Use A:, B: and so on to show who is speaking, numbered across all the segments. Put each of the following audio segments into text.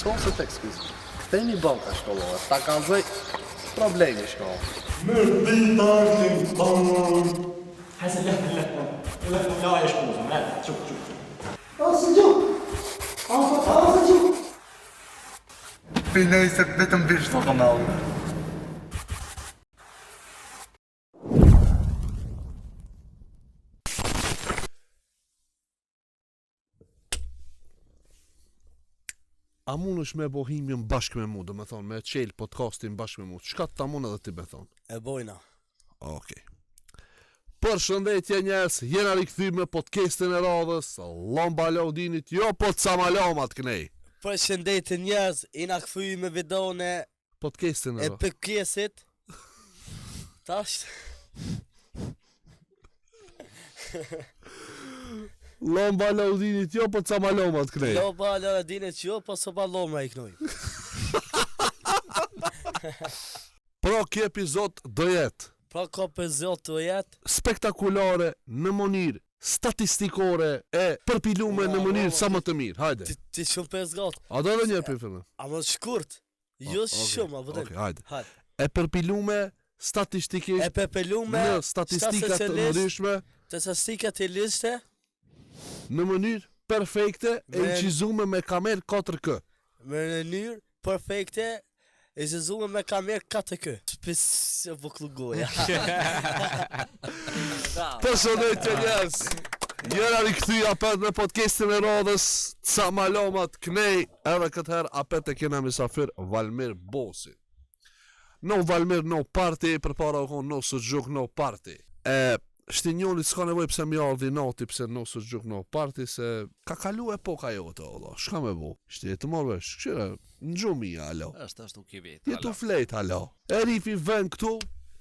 A: s'ka se të ekskizim. Këtejni banka shkollore, ta kalzoj problemi shkollore.
B: حسن لا لا يا شبوز لا شوف
C: Pinaj se vetëm bish të kanalë.
D: A mund është me bohimjen bashkë me mu, do me thonë, me qelë podcastin bashkë me mu. Çka ta mund edhe ti me thonë?
E: E bojna.
D: Okej. Përshëndetje njerëz, jena rikthy me podcastin e radhës, Lomba Laudinit, jo po të samalomat kënej.
E: Përshëndetje njerëz, jena kthy me videon e
D: Podcastin e radhës.
E: PKS-it. Tash.
D: Lomba Laudinit, jo po të samalomat kënej.
E: Lomba Laudinit jo, po së balomra i knoj.
D: Pro kjo epizod do jetë
E: Pra ka për zot të jetë.
D: spektakulare në mënyrë statistikore e përpilume në mënyrë sa më të mirë. Hajde.
E: Ti shumë për zgot.
D: A do edhe një për fillim?
E: A më shkurt. Jo shumë, a vëdem.
D: Okej, hajde.
E: Hajde.
D: E përpilume statistikisht
E: E pepelume
D: në statistikat të ndryshme
E: të statistikat të liste
D: në mënyrë perfekte e incizume me kamer 4K.
E: me mënyrë perfekte e zëzume me kamer 4K. Spesë vëkllugoja.
D: Përshëndetje njerëz. Jena rikthy apet në podcastin e radhës Ca Malomat Knej, edhe këtë herë apet e kena misafir Valmir Bosi. No Valmir, no party, përpara u konë no suxhuk, no party. Shtinjonit s'ka nevoj pse mi ardhi nati pse no suxhuk, no party, se ka kalu epoka jote, ola. Shka me bu? Shti të morë vesh, këshire, në gjumi, alo.
F: Është ashtu ki vetë.
D: Jetu flejt, alo. E rifi vend këtu,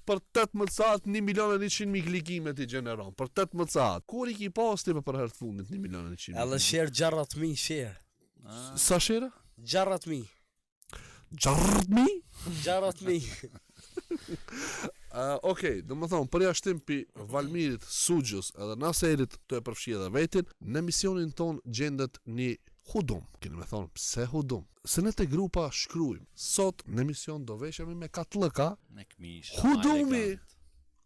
D: për 18 saat 1.100.000 klikime ti gjeneron, për 18 saat. Kur i ki pas ti për herë të fundit 1.100.000?
E: Edhe share 60000 share.
D: Sa shira?
E: 60000.
D: 600.000?
E: 60000.
D: Okej, do më thonë, për jashtim pi Valmirit, Sugjës edhe Naserit të e përfshi edhe vetin, në emisionin ton gjendet një hudum. Keni me thonë, pse hudum? Se ne te grupa shkrujmë. Sot në emision do veshemi me katlëka,
F: Me këmish.
D: hudumi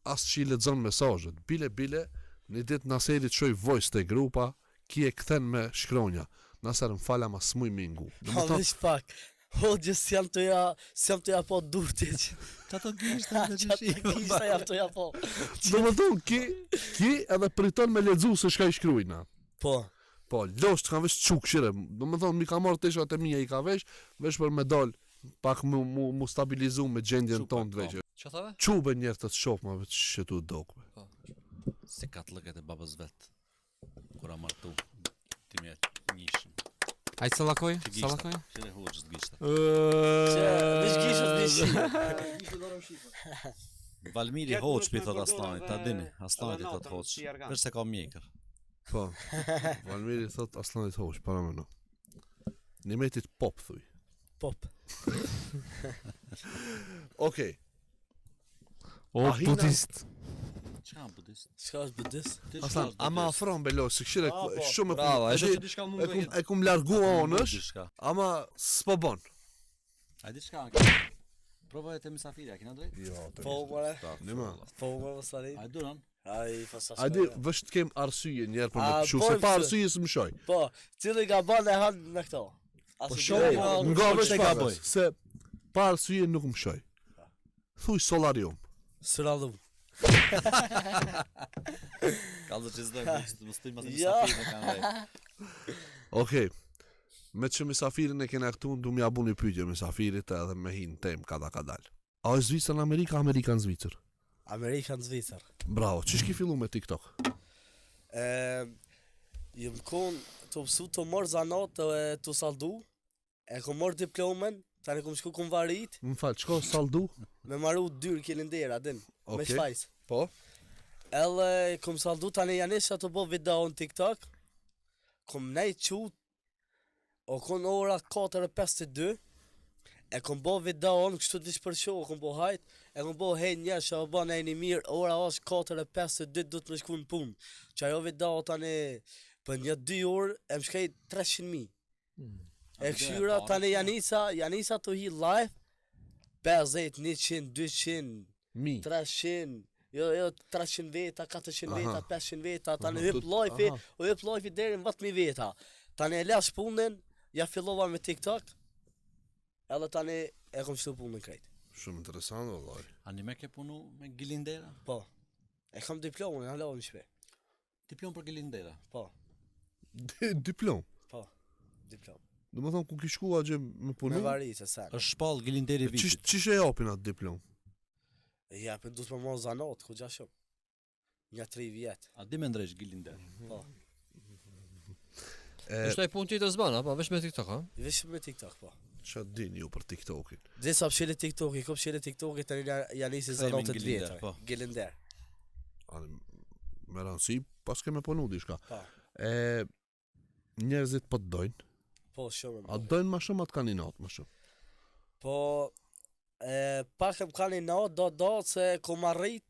D: as që i lexon mesazhet. Bile, një ditë Naserit shoj voice te grupa, ki e kthen me shkronja. Naser më fala ma smuj mingu. Do më
E: Ha
D: thonë,
E: vesh pak. Hoxhës jam të ja po durtit.
F: Çato gishta të
E: Kishta jam të ja po.
D: do më thonë, ki edhe priton me lexu se shka i shkrujna.
E: Po.
D: Po, losht kanë vesh çuk shire. Do më thonë, mi ka marrë teshat e mia i ka vesh për me dal pak mu stabilizu me gjendjen tonë të veqe.
F: Ço thave?
D: Çube njerë të shoh ma vetë që tu dokme.
F: Se ka të lëket e babës vet. Kura martu. Ti më njishëm.
G: Aj sallakoj? Sallakoj?
F: Çe hoxh gishta.
E: Vesh gishës dish.
F: Valmiri hoxh pi thot Aslanit, ta dini. Aslanit i thot hoxh. Vesh se ka mjekër.
D: Po, Valmiri thot Aslanit hosh, para me no. Nimetit pop, thuj.
E: Pop.
D: Okej.
G: O,
D: Ahina-
G: budist.
F: Çka budist?
E: Çka është budist?
D: Aslan, ama afron belo, se këshire shumë
G: bravo,
D: e kum largu onësh, ama s'po bon.
F: A di çka? Provoj të mysafirja, kena drejt?
D: Jo,
E: Po, more.
D: Nima.
E: Po, more sari.
F: A duron?
E: Ai fasa.
D: A di, vësht kem arsye njerë për me
E: A,
D: të shu,
E: po,
D: se pa
E: pse?
D: arsye së më shoj.
E: Po, cili ka bën e han me këto.
D: Po
E: Asë
D: shoj, nga
F: po,
D: vesh
F: çe
D: pa,
F: gaboj.
D: se pa arsye nuk më shoj. Thuj solarium.
E: Sërallum.
F: Kallë që zdoj, të më stëj mas
E: Ja.
F: mysafirë në kanë vej.
D: Okej. Me që misafirin e kena këtu, du m'ja bu një pyetje misafirit edhe me hinë tem kada ka dal. A është Zvicër në Amerika, Amerika në Zvicër?
E: Amerikan Zvicër.
D: Bravo, që shki fillu me TikTok?
E: Jëm kon të mësu të morë zanat të saldu. E kom morë diplomen, tani kom shku kom varit,
D: Më falë, qko saldu?
E: me maru dyrë kilindera, din, me
D: Okej.
E: shfajs.
D: Po?
E: Elle kom saldu tani janisha të bo video në TikTok. Kom nej qut, o kon ora 4:52. E kom bo video në kështu të vish për show, kom bo hajt. E kom bo hej një që o bo nejni mirë, ora është 4:52, du të më shku në punë. Që ajo video tani për një 2 orë e më shkej 300.000. E këshyra tani Janisa të hi live 50, 100, 200,
D: Mi.
E: 300, jo 300 veta, 400 veta, 500 veta, tani
D: Aha,
E: hyp
D: tut-
E: live,
D: aha.
E: o hyp live deri në 10.000 veta. Tani e lash punën, ja fillova me TikTok, edhe tani e kom shtu punën krejt.
D: Shumë interesant vallaj.
F: Anime ke punu me Gilindera?
E: Po, e kam diplomën, e halova në shpe.
F: Diplom për Gilindera.
E: Po,
D: Diplom.
E: diplom.
D: Do të thonë ku ki shkua gjë me punu?
E: Me varit e sen.
F: Është shpall Gilinderi vitit.
D: Çish e japin atë diplom?
E: E japin du të më mos zanot, ku gja shumë. Një 3 vjet.
F: A di me ndrejsh Gilinder?
E: Po,
G: Është ai punë ti të zban, apo veç me TikTok, ha?
E: vesh me TikTok, po.
D: Ç'a dini ju për TikTokin?
E: Disa pëshele TikTok, ko pëshele TikTok e tani janë nisi
F: Themin
E: zanotet
F: Gilinder,
E: vjetra.
F: po.
E: Gilinder.
D: Ani me rëndësi pas keme punu diçka.
E: Po,
D: E njerëzit po të dojnë.
E: po shumë.
D: A dojnë më shumë atë kaninat më shumë?
E: Po, pak e më kanë i natë, do se ku më arrit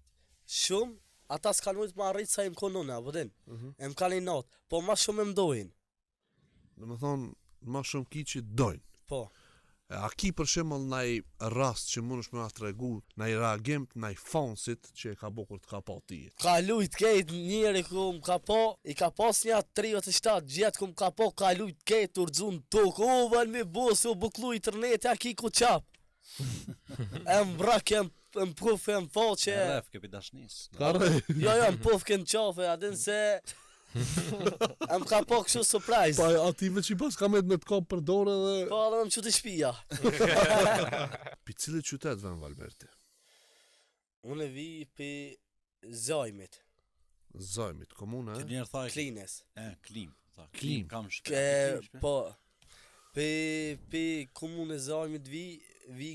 E: shumë, ata s'kanë mujtë më arrit sa im konune, apo din? E më kanë i natë, po ma shumë e më dojnë.
D: Do të thonë më shumë ki që dojnë.
E: Po,
D: A ki për shembull ndaj rast që mundesh me na tregu, ndaj reagim ndaj fansit që e ka bërë kur të ka pa ti?
E: ka lujt kejt njeri ku më ka po, i ka pas një 37 gjetë ku më ka po, ka lujt kejt urdzun tokë, o van me bosi, o buklu interneti, a ki ku qap. E më brak, e më puf, e më faqe.
F: E ref ke pi dashnis.
D: Karre.
E: Jo, më puf kënë qafe, a din se... E më ka po kështu surprise.
D: Pa ati veç i pas kamet me të kap për dorë dhe...
E: Po edhe më qëtë shpia.
D: Pi cili qytet vën Valmerti?
E: Unë vi pi Zajmit,
D: Zajmit, komuna,
F: Ti njerë thaj
E: Klines.
F: Klim. Tha,
D: Klim.
F: Kam shpe.
E: Ke, po, pi komune Zajmit vi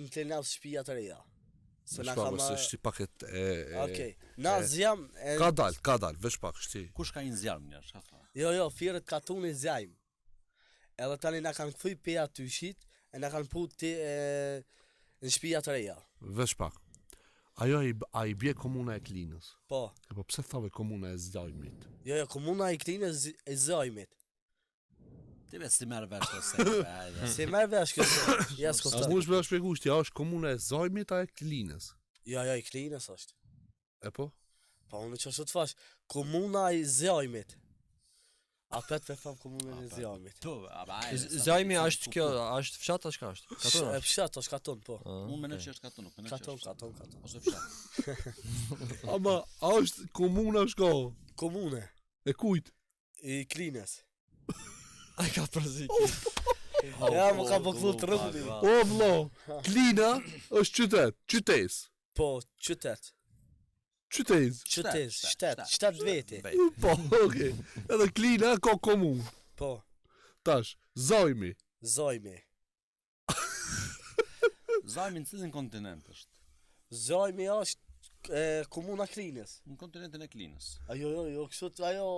E: në Klinat shpia të reja. Se na
D: Shpa,
E: kam...
D: se shti paket
E: Okej, na zjam...
D: Ka dal, veç pak shti.
F: Kush ka një zjarm njerë, shka tha?
E: Jo, firët katuni Zajm. Edhe tani na kanë këthuj pe aty shit, e na kanë put ti në shpia të reja.
D: Veç pak. Ajo a i bje komuna e Klinës.
E: Po,
D: E po pse thave komuna e Zajmit?
E: jo, komuna i Klinës e Zajmit.
F: Ti vetë si merë vesh të se.
E: Se merë vesh këtë, ja
D: A
E: s'kofta.
D: mund me shpjegu shti, a është komuna e Zajmit a e Klinës?
E: Jo, i Klinës është.
D: E po?
E: Pa unë që është të fash, komuna i Zajmit. A pet me fam komunën e Zajmit.
F: Tu, aba
G: Zajmi është kjo, është fshat as ka është? Katon.
E: E pshat, është katon, po.
F: Unë me në që është katon, nuk me në që është.
E: Katon.
F: Ose fshat.
D: Ama, a është komuna shko?
E: Komune,
D: E kujt?
E: i Klinës.
G: Ai ka përzi.
E: Ja, më ka bëklu të rëndi.
D: O vlo, Klina është qytes.
E: Po, qytet.
D: Qytes.
E: Shtet veti.
D: Po, okej. Edhe Klina ka komun.
E: Po,
D: Tash, Zajmi.
E: Zajmi.
F: Zajmi në cilin kontinent është?
E: Zajmi është komuna Klinës.
F: Në kontinentin e Klinës.
E: Jo, kështu ajo,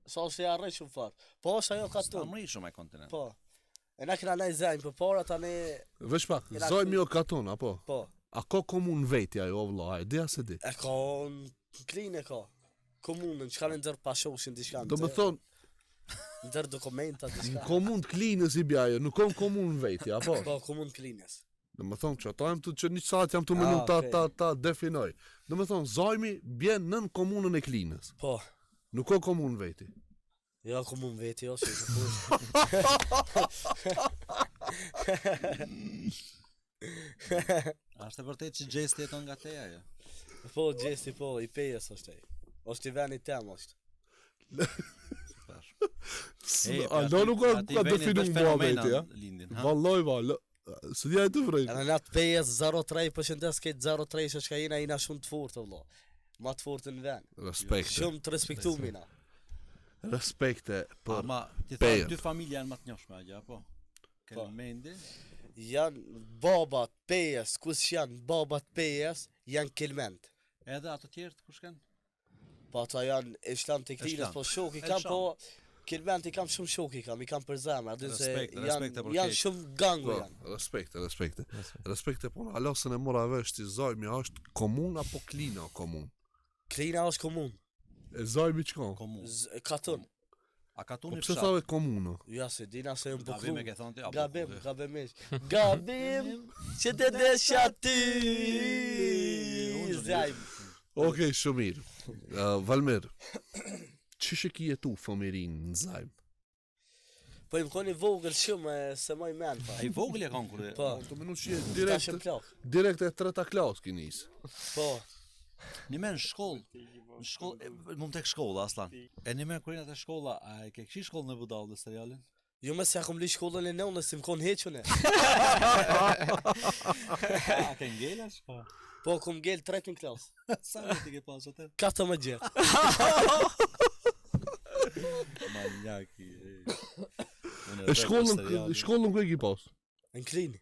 E: sa është e arrej shumë farë. Po, është ajo
F: Ka
E: katon.
F: mëri shumë e kontinent.
E: Po. E na kena nej Zajmë, për para tani,
D: Veç pak,
E: Jena
D: Zajmi o katon, apo?
E: po.
D: A ka komun veti ajo, vlo, a e di as e di?
E: E ka në Klinë e ka. Komunën, që ka në ndër pashoshin t'i shkanë.
D: Do me thonë,
E: Ndër dokumenta t'i
D: në
E: shkanë.
D: komun të Klinës i bja ajo, nuk ka komun veti, apo?
E: Po, komunë Klinës.
D: Do me thonë që ato jam të që një saat jam të menu
E: okej.
D: ta definoj. Do me thonë, Zajmi bjen nën komunën e Klinës.
E: Po,
D: Nuk ka komun veti.
E: jo komunë veti, jo, që i
F: Ashtë e vërtet që gjesti jeton nga teja, jo?
E: Po, gjesti, po, i pejes është e. është i veni tem është.
D: Alo nuk ka definu mua veti, ja?
F: Lindin, ha?
D: Valloj, së dja e të vrejnë.
E: Edhe në atë pejes 03, përshëndes këtë 03 që shka jina shumë të furtë, vëllo. Ma të furtë në ven.
D: Respekte,
E: Shumë të respektumina.
D: respekte për
F: Ama, ti
D: pejen.
F: thua, dy familja janë më të njohshme, agja, po?
E: Po.
F: Kelmendi,
E: Janë babat pejes, kus janë babat pejes, janë kelment.
F: edhe ato tjertë, kush kanë?
E: Po ata janë ishlam të Klinës,
F: Ishlam.
E: po shok i
F: E
E: kam,
F: sham.
E: po kelment i kam shumë shok i kam për zemra, dhe se
F: Respekte për
E: janë
F: keq.
E: shumë gangu
D: Po,
E: janë.
D: respekte, po në alosën e mora vesh që Zajmi është komun apo Klina komun?
E: Klina është komun,
D: E Zajmi qka?
F: Komun.
E: katon.
F: A ka tu
D: Po
F: një
D: pse
F: fshat?
D: thave komunë?
E: Ja se dina se më
F: Gabim e
E: buklu.
F: ke thonë ti? apo?
E: Gabimesh. Gabim që të desha ty. Zajm.
D: Okej, shumë mirë. Valmer, ç'ishe ki jetu fëmirin në Zajm?
E: Po im koni vogël shumë se më i men pa.
F: Ai vogël e kanë kur.
E: Po.
D: Të minutë që
E: Tash e plak.
D: direkt e treta klas ki nis.
E: Po.
F: Një men në shkollë. Në shkollë, mund tek shkolla aslan. E një men kur jena te shkolla, a e ke kish shkollën e budallë dhe serialin?
E: Jo më se akum li shkollën e nënës si më kon hequne.
F: A ke ngela shko?
E: Po kum ngel tretin klas.
F: Sa vjet i ke pas atë?
E: 14.
F: Manjaki.
D: Shkollën ku e ki pas?
E: Në klini.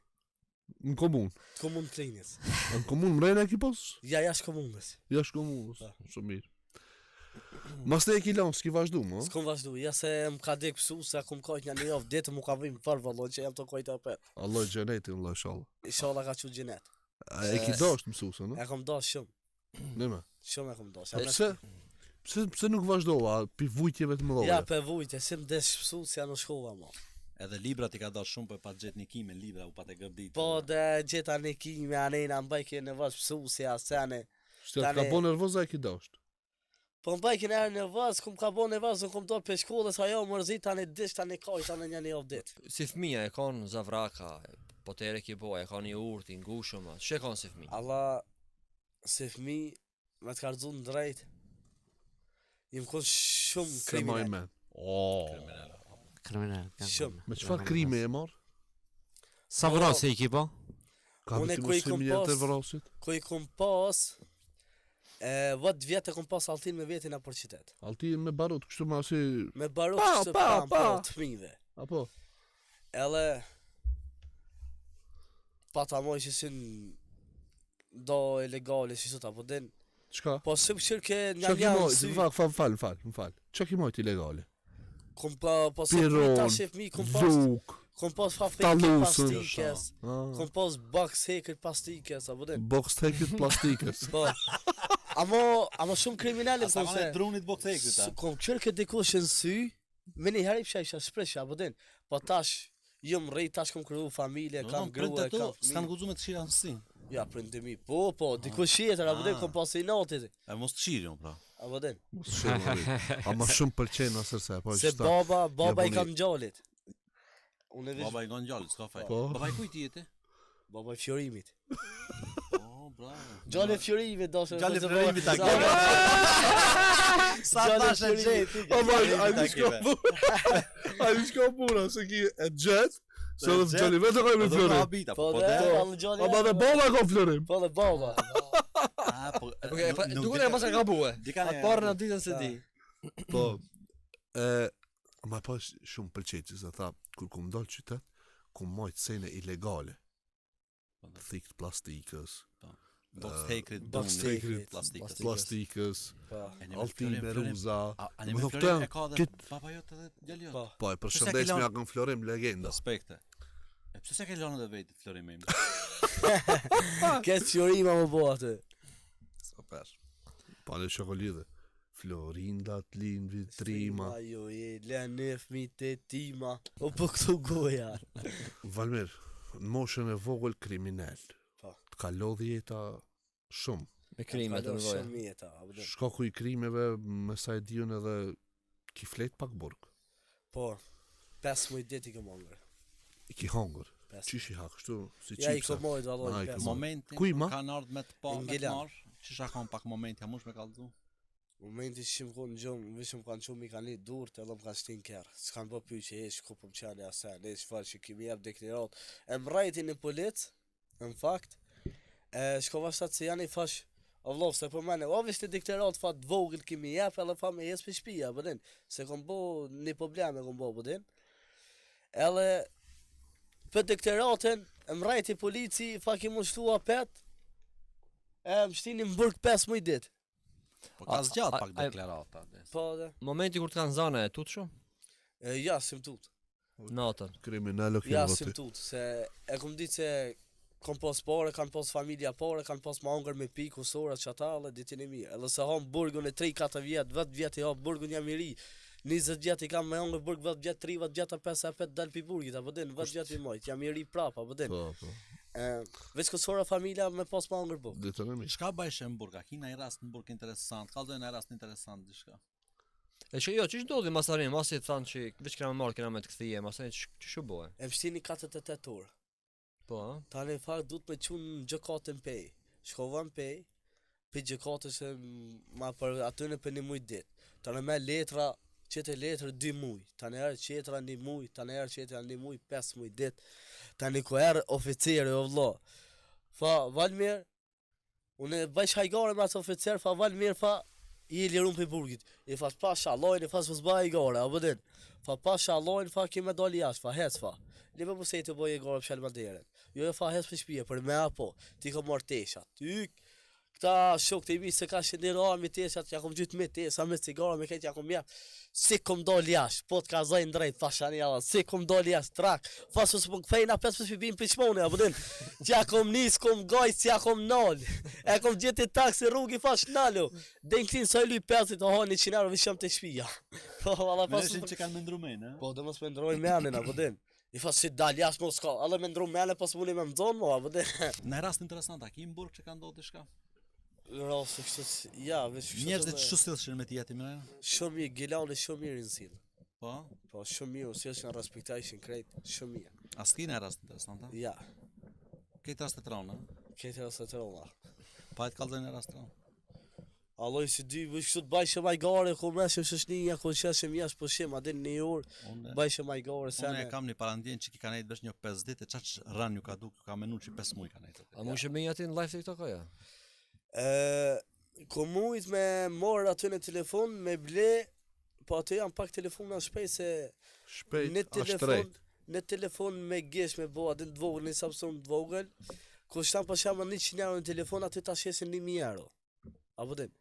D: Në komunë.
E: Komun klinës.
D: Në komunë mrena e ki pas?
E: Ja jashtë komunës.
D: Jashtë komunës. Shumë mirë. Mas ne e ki lanë, s'ki vazhdu, mo?
E: S'kom vazhdu, ja se më ka dek pësu se akum kajt një javë ditë mu ka vim për vallon që jam të kajt apet.
D: Allah gjenetin, Allah inshallah.
E: Inshallah ka që gjenet.
D: A e ki dasht mësusa, no?
E: E kom dash shumë.
D: Nëme.
E: Shumë e kom dash.
D: Pse nuk vazhdova, pi vujtjeve të mëdhoja?
E: Ja për vujtje, si më desh pësu se janë në shkolla mo.
F: Edhe librat i ka dash shumë për pa gjet një kime libra u pa të gëbdit.
E: Po dhe gjeta në kime, anejna mbajke në vazh pësu se asene.
D: Shtë ka bo nervoza e ki dasht.
E: Po mbajke në erë në vazh, kum ka bo në vazh, në kum do për shkollës, ajo mërzit tani dish, tani kajt, tani një javë ditë.
G: Si fëmija e kanë zavraka, potere ki bo, e kanë një urti, ngushëm, që e kanë si fëmija?
E: Allah, si fëmi, me të karzu në drejt, jem kon shumë
D: Se maj
E: kriminal.
D: men. Oh.
H: Kriminal.
E: Shumë.
D: Me qëfar krime e marë?
H: Sa vrasje i ki po?
D: Ka
E: Unë
D: bëti
E: ku i kom
D: mësimi jetë e
E: pas-
D: vrasit?
E: Ku i kom pas, vët vjetë e kom pas altin me vetin a për qytet.
D: Alti me barut, kështu ma si...
E: Me barut
D: Pa,
E: kështë
D: pa,
E: pram,
D: pa.
E: po, të fmive.
D: Apo?
E: Edhe, pa ta moj që sin do ilegale, si sot apo din.
D: Qka?
E: Po së më qërë ke
D: Qa
E: një
D: ki
E: një
D: mojt?
E: sy,
D: Më fal. Qa ki mojt ilegale?
E: kom pa, po së më
D: Piron,
E: ta shif mi, kom pas,
D: Zuk,
E: kom pas fafeke
D: Tallusën.
E: pastikes, kom pas box hekër pastikes, apo din.
D: box tekit plastikës.
E: Po, ama shumë kriminalit
F: Sa
E: kom
F: kanë
E: se.
F: e drunit boktekrit ta.
E: Kom qërë këtë dikush në sy, me një herë i pësha isha shpresha, apo din. Po tash, jëm rrit, tash kom kryu familje, kam grua, kam
F: S'kan
E: fëmijë.
F: guxu me të shira në sin.
E: Ja, prindimi, po, dikush jetër, apo din, kom pas i natit,
F: E mos të shirin pra.
E: apo din.
D: Ama shumë pëlqen asërse. Po,
E: Se
D: qëta.
E: baba i
D: buni-
E: kam gjallit. Unë e vish,
F: Baba i ngon gjallë, s'ka faj.
D: Po.
F: Baba i kujt jete?
E: baba i fjorimit.
F: Oh, bravo.
E: Gjalli i fjorimit, do se...
F: Gjalli i fjorimit, ta ke. Sa
E: Gjalli i
F: tash e
E: fjorimit.
F: gjeti.
D: O ma, a një shko pura. A një shko pura, se ki e gjet, se dhe të gjali vetë ka me florim.
E: Po dhe, kanë gjalli...
D: Ama dhe baba ka florim.
E: Po dhe baba.
G: Duke e pas e ka bue.
F: Dikane.
G: Atë parë në ditën se di.
D: Po, ma pa shumë pëlqet, që se tha, kur kum dal qytet, kum majt sene ilegale. Thikt plastikës,
F: Box tekrit,
E: Box
F: drunit,
E: tekrit,
F: plastikës.
D: plastikës,
E: Po,
D: alti me ruza.
F: A një
D: Më
F: me
D: thon
F: florim
D: këta,
F: e ka dhe
D: kit-
F: baba jot edhe djali jot.
E: po.
D: Po, e
F: Pse
D: përshëndes
F: ke
D: me
F: lan-
D: akën florim legenda.
F: Respekte. E pse se ke lënë edhe vetë florim im?
E: Këtë fjorima më bo atë.
D: Super. Pa në shokolidhe. Florindat lin vitrima.
E: Ajo e lene fmit e tima. O po këtu goja.
D: Valmir, në moshën e vogël kriminal.
E: Po.
D: Të ka lodh jeta shumë.
G: Me krime të mëdhoja.
E: Shumë jeta.
D: Shkaku i krimeve, me sa e diun edhe ki flet pak burg.
E: Po, 5 dit i kom hongër.
D: I ki hongër.
E: 5.
D: Qish i ha kështu, si
E: Ja i
D: qipsa.
E: kom mojt,
D: Na,
E: Allah,
D: i
E: 5.
D: kom-
F: Momentin
D: Kuj ma?
F: kanë ardhur me të pa, me të
E: Ngelan.
F: marr. Çisha kanë pak momenti, a mush me kallzu?
E: Momenti që më konë në gjumë, vishëm kanë qumë i kanë një durët, edhe më kanë shtin kërë. S'kanë bë pyqe, e shku për më qani asen, e shfarë që kimi jep deklaratë. E më rajti në policë, në fakt, shkova shtatë se janë i fash, Allah, se për mene, o vishtë deklaratë fat vogël kimi jep, edhe fa me jes për shpia, bëdin, se kom bo një probleme, kom bo, bëdin. Edhe, për deklaratën, e më rajti polici, fa ki më shtu apet, e më shtini më burg 5 muj dit.
F: Po ka zgjat
G: a-
F: pak
G: a-
F: deklarata.
E: Po dhe,
G: Momenti kur të kanë zana e tut shumë?
E: ja, sim tut.
G: Natën.
D: Kriminal o
E: Ja,
D: kjo
E: sim
D: voti.
E: tut, se e kom ditë se kom pas pare, kanë pas familja pare, kanë pas ma hongër me pikë, usora, qata, dhe ditin e mirë. Edhe se ham burgun e 3-4 vjetë, 10 vjetë e ham burgun jam i ri. 20 vjet i kam me hangër burg, 10 vjet 30 vjet 55 dal pi burgit, apo din, 10 vjet i mojt, jam i ri prapa, apo din.
D: Po.
E: Veç Kosovra familja me pas me hangër burg.
D: Ditën e mi.
F: Çka bajshe në burg? A ki ndaj rast në burg interesant? Ka ndonjë rast interesant diçka?
G: E që jo, që ndodhi masarin, masi thanë që veç kena me marrë, kena me të këthije, masarin që shu bëhe?
E: E mshtini 48 orë.
G: Po, a?
E: Tani fakt duhet me çun gjokatën pej. Shkova në pej, pe gjokatës e ma për aty në për një muj dit. Tani me letra, qete letra 2 muj. Tani erë qetra 1 muj, tani erë qetra 1 muj, 5 muj dit. Tani ku erë oficeri o vlo. Fa, Valmir, unë bëjsh hajgare me atë oficer, fa Valmir, fa, i lirun për burgit. I fa pasha allojnë, i fa s'bëzba i gare, a bëdin. Fa pasha allojnë, fa kime doli jashtë, fa hec fa. Libe pëse i të bëj i gare për shelma deren. Jo e fa hec për shpije, për me apo, ti ka marrë teshat. Këta shok të i mi se ka shëndirë armi teshat, ja kom gjytë me tesa, me cigara, me këtë ja kom jep. Si kom doli jashtë, po të ka zajnë drejt, fashani alla, si kom doli jashtë, trak. Fasu së më këfejna 5 përbim për shmone, a bëdin. Që ja kom nis, kom gajt, që ja kom nal. E kom gjithë i taksi rrugi, fash nalo. Dhe në klinë sa i luj 50, oha 100 euro vishëm të shpija.
F: Me neshin që kanë me ndrumen,
E: Po, dhe mos me ndrojnë me anin, a bëdin. I fa si dal jashtë mos ka, alle me ndru me anin, pas muni me mdzonë, mo, a bëdin.
F: Në rast interesant, a ki në burg që ka ndodhur diçka?
E: Rase kështu, ja, veç kështu.
F: Njerëzit çu sillshin me ti jeti më?
E: Shumë mirë, Gilani shumë mirë në sill.
F: Po.
E: Po shumë mirë, sjellshin respektojshin krejt, shumë mirë.
F: As ki në rast interesant, a?
E: Ja,
F: Këtë rast të trona.
E: këtë rase të rolla.
F: Pa e të kallëzën në rast tron.
E: Alloj si dy, veç kështu të bajshë majgare, ku meshëm shëshninja, ku qeshëm jashtë pushim, adin një orë,
F: Unë
E: bajshë majgare, se
F: unë e kam një parandjen që ki ka nejtë vesh një 5 ditë, çaq rran ju ka duk, ka menu që 5 muj ka nejtë.
G: A mu shë me jati në live TikTok aja?
E: Ku mujt me morë aty në telefon, me ble, po aty janë pak telefona shpejt se
D: Shpejt,
E: në
D: a
E: telefon,
D: shtrejt.
E: në telefon me gesh me bo, adin të vogël, një Samsung të vogël, ku shtan për shama 100 euro në telefon, aty ta shesin 1000 euro. Apo din?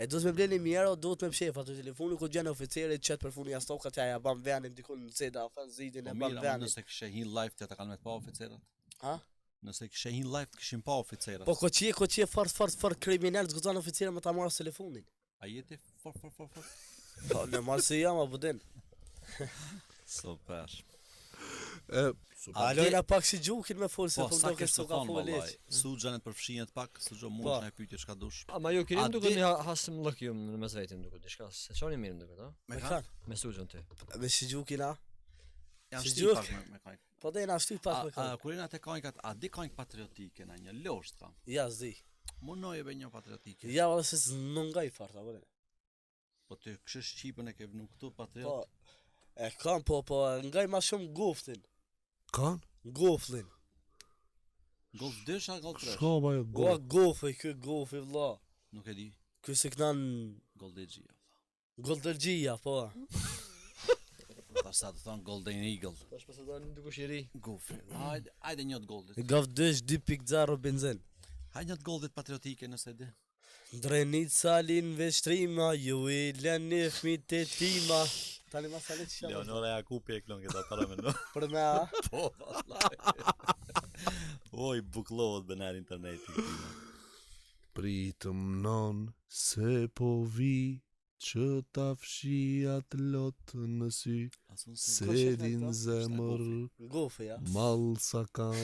E: E duhet me ble 1000 euro, duhet me pshef aty telefoni, ku gjenë oficeri, qëtë për funi jastokat, ja ban venin, dikun në zeda, afan zidin, e
F: Po
E: ban
F: mirë,
E: venin.
F: nëse kishe hin live të kanë me të pa oficerat.
E: Ha?
F: Nëse kishe hin live të kishin pa oficerat.
E: Po ko qie fart kriminal, të gëzan oficeri me ta marrë telefonin.
F: A jeti for.
E: Po, në marë se jam, apo din?
F: Super.
E: A lojna pak si gjukin me folë, se
F: Po,
E: po
F: sa
E: do
F: kesh
E: kështë
F: të
E: ka
F: thonë
E: folë
F: vallaj.
E: leq.
F: Sugjanet përfshihet pak, sugjo mund
E: Po.
F: të na pyetje çka dush.
G: Ma ju
F: A
G: keni duke
F: di-
G: një hasëm lëk ju në mes vetin duke diçka, se qoni mirë më duket, a?
F: Me
E: Me
F: kan?
E: kan?
G: Me sugjën ti.
E: Me si gjukin, a?
F: Janë
E: Si
F: shtyp
E: gjuk?
F: pak me kanjk.
E: Po dhe na shty pak me
F: A
E: kan.
F: kur jena te kanjkat, a di kanjk patriotike na një losht kam.
E: Ja, zdi.
F: Munoje be një patriotike.
E: Ja, valla se s'nungaj fart, apo din?
F: Po ti kështë Shqipën e ke vënë këtu
E: Po,
F: patriot.
E: e kam, po, ngaj ma shumë guftin.
D: Kan?
E: Guflin.
F: Golf 2 a golf 3?
D: Shko ba jo
E: Goa
D: go.
E: gufi, ky gufi, vlla.
F: Nuk e di.
E: Ky se knan
F: Golden G.
E: Goldergjia, po.
F: Ta sa të thonë Golden Eagle.
G: Tash pas do duke shiri.
F: Gofi. Hajde një të goldit.
E: Gaf 2.0 benzin.
F: Hajde një të goldit patriotike nëse di.
E: Drenit salin veshtrima, ju i lëni fmit e tima. Tani ma salit që shamë.
F: Jakupi e klon këta para me në.
E: Për me a?
F: Po, vallaj. Oj, buklohet benar interneti.
D: Pritëm non se po vi që ta fshijat lot në sy. Se din zemër
E: Gufi, ja.
D: mal sa kam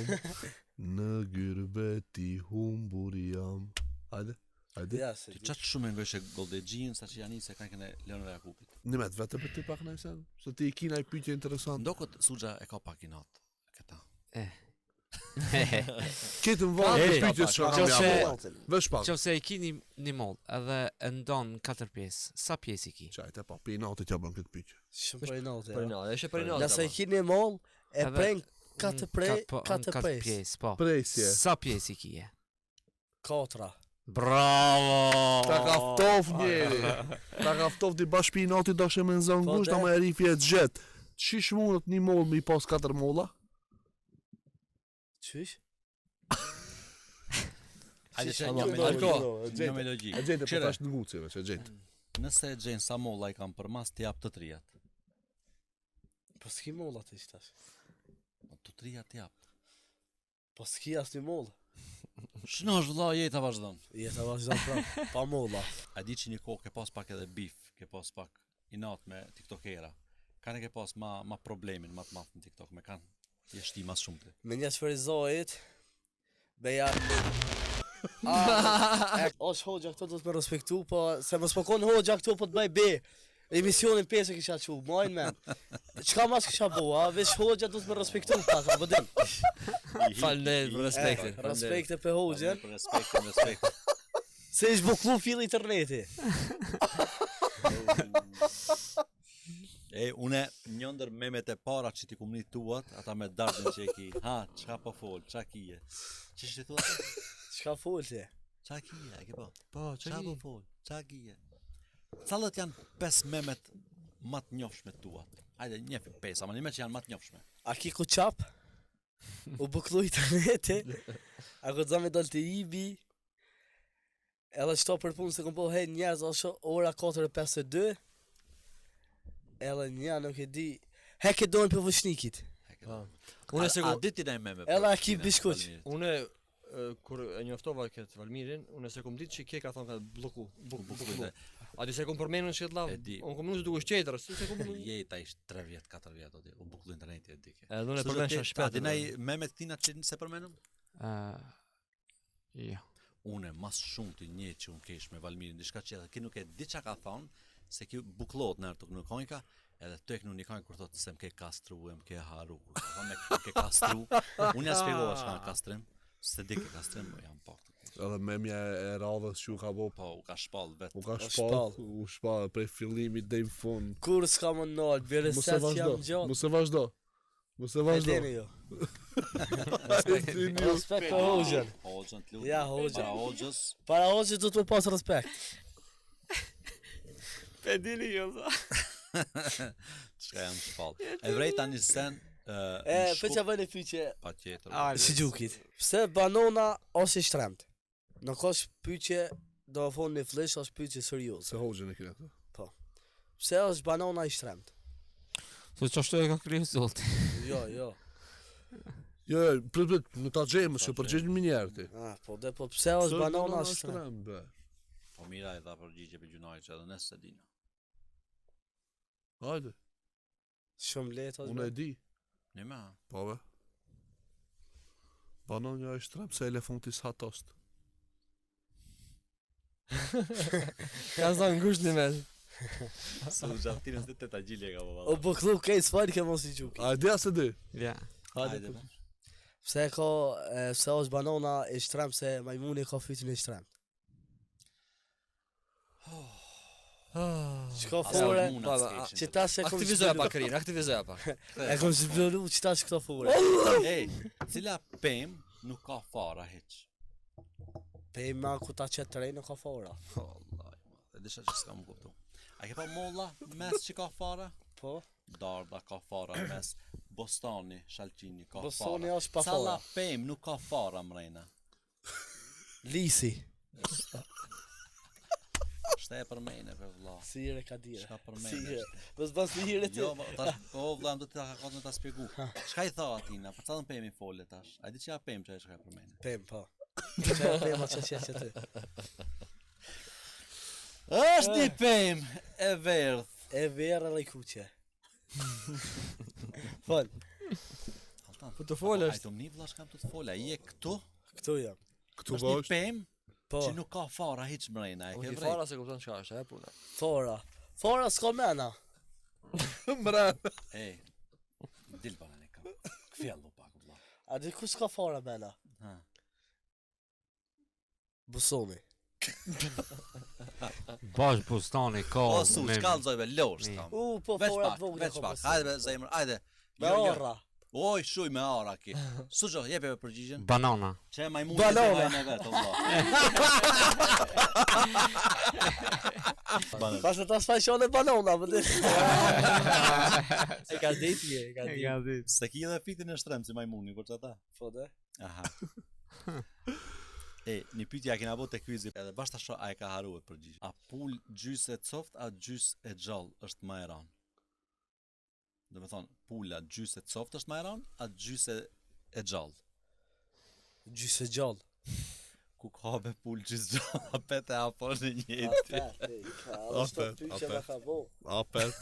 D: në gyrbeti humbur jam. Hajde, hajde.
E: Ja, se
F: Ti qatë shumë e ngojshe Golden G-n sa që janë se kanë e Leonora Jakupit.
D: Në me të vete për ti pak në sen. Se ti i kina i pyetje interesant.
F: Ndokët Sugja e ka pak i natë. Këta.
D: Ketë më valë
H: Ej,
D: për pyetje që kam
H: qofse-
D: japë. Vesh pak.
H: Qofse i kini një moll edhe e ndon 4 pjesë, sa pjesë i ki?
D: Qajte pa, për i natë t'ja bën këtë pyetje.
E: shumë për i natë,
G: Për
E: ja.
G: në, është për në.
E: Nëse i kini moll, e
H: Edhe-
E: pren 4 prej, 4
H: 4
E: prej.
H: pjesë, po.
D: Presje.
H: Sa pjesë i kije?
E: 4.
H: Bravo!
D: Ta kaftof njeri. Ta kaftof di bashpi nati dashe me nëzën
E: Po,
D: gusht,
E: de.
D: ama e rifje të gjet. Qish mundët një moll me i pas 4 molla?
E: Qysh?
F: Hajde që
G: Ama,
F: një me
G: Marko,
F: logjik. Një me logjik.
D: E gjente për
F: Qire,
D: tash në gucive, që gjente.
F: nëse e gjenë sa molla i kam për mas, të jap të trijat.
E: Po s'ki moll atë ishtë tash.
F: Të trijat të jap.
E: Po s'ki as një moll.
F: Shnosh vëlla, jeta vazhdon.
E: Jeta vazhdon prap, pa molla.
F: A di që një kohë ke pas pak edhe bif, ke pas pak i natë me tiktokera. Kanë e ke pas ma problemin, ma të math në TikTok, me kanë jeshti mas shumë të.
E: Me një çfarëzojit, beja... Osh hoxha këto do të më respektu, po se mos po konë hoxha këto po të bëj be. Emisionin 5 e kisha qu, majnë men. Qka mas kisha bo, a? Veç hoxha do të më respektu pak, a bëdim.
G: Faleminderit për respektin.
E: Respekte për hoxhen.
F: Respekt.
E: Se ish buklu fill interneti.
F: Une një ndër memet e para që ti kumni tuat, ata me dardin që e ki, qka po fol, qa kije? Që që thua?
E: Qka folti?
F: Qa kije, e ke po?
G: Po,
F: Qa po fol, qa kije? Calët janë 5 memet ma të njofshme tuat? Hajde, njefi 5, ama një me që janë ma të njofshme.
E: A ki ku qap? U buklu interneti. A ku zame dal të ibi. Edhe qëto për punë se kom po hej njerëz osho ora 4:52. Edhe nja nuk e di. Heke dojnë për vëshnikit.
G: Unë se
F: A diti ne meme?
E: Edhe a ki bishkuq.
G: unë kur e njoftova këtë Valmirin, unë se kom ditë që ke ka thonë ka bloku. A di se kom përmendur që të lavë?
F: E di.
G: Unë kom nuk duhesh qetër, si se kom.
F: Jeta ishtë 3 vjet, 4 vjet, u buklu interneti e dike.
G: Edhe unë e përmendësha
F: A
G: shpejt.
F: dinaj memet këtina që se përmenëm?
H: Jo.
F: Une mas shumë të një që unë kesh me Valmirin, diçka që edhe ki nuk e di qa ka thonë, se ki buklot nërë të në konjka, edhe tek në një konjka kur thotë se m'ke kastru, m'ke haru, kur ka thonë m'ke kastru, unë ja spjegova që ka kastrim, se di ke kastrim, jam pak të kesh.
D: Edhe memja e radhës që u ka bo,
F: Po, u ka shpall vetë.
D: u ka shpall, u shpall prej fillimit deri në fund.
E: Kur s'ka më nalë, bire
D: Mos e
E: se
D: vazhdo,
E: jam gjatë.
D: mos e vazhdo. Mos e vazhdo.
E: Edeni jo.
D: E dini ju.
E: Respekt për hoxhen.
F: Hoxhën të lutem.
E: Ja, hoxha.
F: Para hoxhës,
E: Para hoxhës do të më pas respekt.
H: Pedini jo.
F: çka jam shpall. E vrej tani sen,
E: Për që bëjnë e pyqe
F: pa tjetër.
E: si gjukit. Pse banona ose shtremt? Nuk është pyqe, do më thonë një flesh, është pyqe serios.
D: Se hoxhën e kina këtë.
E: Pse është banona i shtremt?
H: Se që ashtu e ka kriju zolti.
E: Jo.
D: Jo, prit, në ta gjejmë, se përgjigj më njerë ti.
E: Po pse është banona shtremt?
D: be.
F: Po mira e dha përgjigje për gjunaj që edhe nëse dina.
D: Hajde,
E: Shumë letë është.
D: unë e di.
F: Në me,
D: Po be. Banonja është trem se elefanti s'ha tost.
G: Ka zonë ngusht në mes.
F: se u gjaftinës dhe të ta gjilje ka
E: O
F: po
E: bëklu kej s'fajnë ke mos i gjuki.
D: A e di se di?
H: Ja.
F: Hajde,
E: Pse është banona i shtremt se majmuni ka fytyn e shtremt? Qka fore? Që ta se kom
G: Aktivizoja pak Rin, aktivizoja pak.
E: E kom zbjolu që ta që këto fore.
F: Ej, cila pem nuk ka fara hiç.
E: Pe ma ku ta qetë të rej nuk ka fora.
F: Wallahi, e disha që s'ka më kuptu. A ke pa molla mes që ka fara?
E: Po?
F: Darda ka fara mes, Bostani, Shalqini ka fara.
E: Bostani është pa
F: Calla
E: fara.
F: pem nuk ka fara mrejna.
E: Lisi.
F: Shte e përmejnë për vlla.
E: Sire ka dire.
F: Shka përmejnë
E: Sire.
F: është.
E: Bës bas sire ti.
F: Jo, tash, po vlla, do të ka me ta spjegu. Çka i tha atina? Për çfarë pemi fole tash? A di çka pem çka e përmejnë?
E: Pem, po. Që e pema që ti.
F: Është një pem e verdh.
E: E vera dhe i kuqe. Fol,
G: Po të folësh.
F: Ai të mni vlla s'kam të fola. Ai e këtu?
E: këtu jam.
D: Këtu
F: Është një
D: bosh.
F: pem
E: Po,
F: që nuk ka fara hiç mrejna. E
G: Po
F: ke
G: ti
F: vrej.
G: fara se kupton çka është, e puna.
E: fora. Fora s'ka mena.
D: Mra.
F: Ej, dil bana ne kam. Kfjallu pak vlla.
E: A di ku s'ka fora mena?
F: Ha.
E: Busoni.
H: Bash bustani ka.
F: Po su, shkallzoj me losht kam.
E: Po
F: Veç
E: fora
F: pak,
E: të vogla.
F: veç pak. Hajde be zemër, hajde.
E: Me
F: Jo, jo.
E: orra.
F: Oj, shuj me ara ki. Suxho, jepe me përgjigjen.
H: Banana.
F: Çe majmuni
E: Banana.
F: e vetë valla. Banana.
E: Pas të ta sfaqone banona, më dhe. E ka deti, e ka deti.
F: Se ki edhe fitin e shtrem si majmuni, por çata.
E: Po dhe.
F: Aha. Një pyetje a kena bë te kvizi, edhe bash tash a e ka haruar përgjigje. A pul gjysë e coft a gjysë e gjallë është më e rëndë? Do të thonë, pula gjysë e coft është më e rëndë a gjysë e gjallë?
E: Gjysë gjallë.
F: Ku ku ka me pull gjithë gjo, apet e apo në njëti.
D: Apet.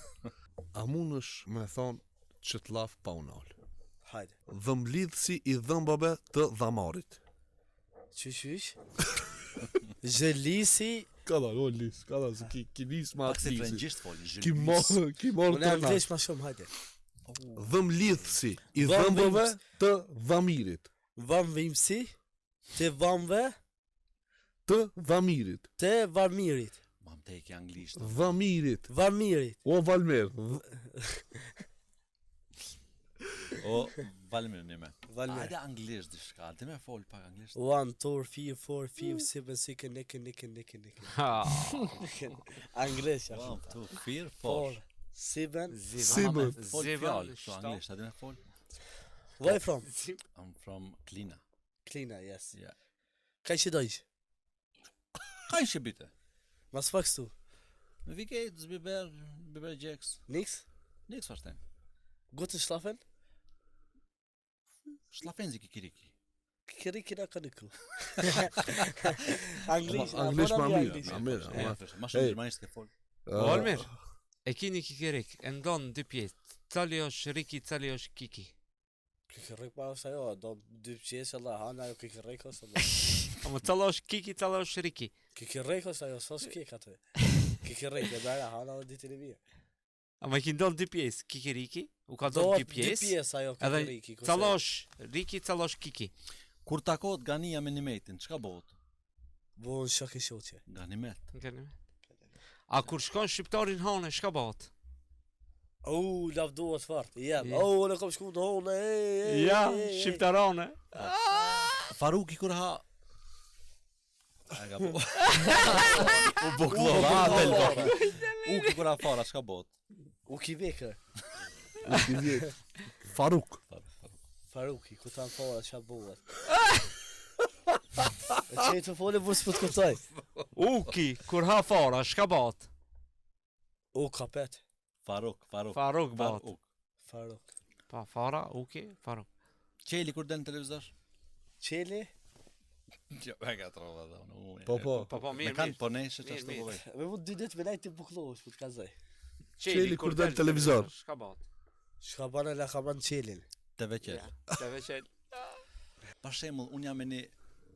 D: A mund është me thonë që të laf pa unal?
E: Hajde.
D: Dhëmlidhësi i dhëmbave të dhamarit.
E: Qysh? Zhelisi.
D: Ka da, se ki nis ma
F: Pak se
D: atë
F: frëngjisht folin,
D: Ki morë
E: Unë
D: të
E: e anglisht ma shumë, hajde.
D: Dhëmlidhësi i dhëmbave të dhamirit.
E: Vëmvimsi të vëmve
D: Të dhamirit.
E: të varmirit.
F: Mam te ki anglisht.
D: Dhamirit.
E: Varmirit.
D: O Valmer.
F: O, Valmir një me.
E: Valmir.
F: Hajde anglisht dishka, ti me fol pak anglisht.
E: 1, 2, 3, 4, 5, 6, 7, 8, 9.
H: Ha.
E: Anglisht.
F: 1, 2, 3, 4.
E: 4, 7.
D: Simon.
F: Fol fjallë, kështu anglisht, a di me fol?
E: Where from?
F: I'm from Klina.
E: Klina, yes.
F: Yeah.
E: Kaj që dojsh?
F: Ka i shqipite?
E: Mas faks tu.
F: Me vikejt, biber gjeks.
E: Niks?
F: Niks fashten.
E: Guten schlafen?
F: Shlafenzi kikiriki.
E: Kikiriki na kaniku. Anglisht.
D: Anglisht ma mirë. Ma mirë.
F: Ma shumë gjermanisht ke fol.
H: Valmir, e kini kikirik, e ndonë 2 pjesë. Cali është Riki, cali është Kiki.
E: Kikirik ma është ajo, do 2 qesë Allah, hana ajo kikirik është Allah.
H: Ama cali është Kiki, cali është Riki.
E: Kikirik është ajo, s'është kik atë. Kikirik, e bërë, hana dhe ditin e mirë.
H: Ama i ki ndonë 2 pjesë, Kikiriki, u ka ndonë 2
E: 2
H: pjesë.
E: pjesë ajo
H: Edhe
E: kikiriki.
H: cali është Riki, cali është Kiki.
F: Kur takot Gania me Nimetin, çka bëhet?
E: Bo në shak i shoqe.
F: Ganimet.
H: A kur shkon shqiptarin hane, shka bëhet?
E: Lavdohet fart. Jem.
H: Ja.
E: Në kom shku në hone.
H: Ja, shqiptarane.
F: Faruki kur ha... A ka po... U buklova, Uki kur ha fara, çka bëhet?
E: U ki vekër.
D: Faruk.
E: Faruki, ku ta në fara, qa bohet. E që i të fole vërës për të këptaj.
H: Uki, kur ha fara, shka bëhet?
E: U kapet.
F: Faruk.
H: Faruk bëhet.
E: Faruk.
H: Pa, fara, Uki, Faruk.
F: Qeli kur del në televizor?
E: Qeli?
F: Jo, e ka trova dhe unë.
D: Po.
H: Po,
F: Me kanë po neshe që ashtu
H: mirë.
F: bëvej.
E: Me mu 2 ditë me najtë të buklohesh, për të kazaj.
D: Qeli kur del televizor.
H: Shka bëhet?
E: Shka bane la ka banë qelin.
F: Të veqel.
H: Të veqel.
F: Pa shembull, unë jam me një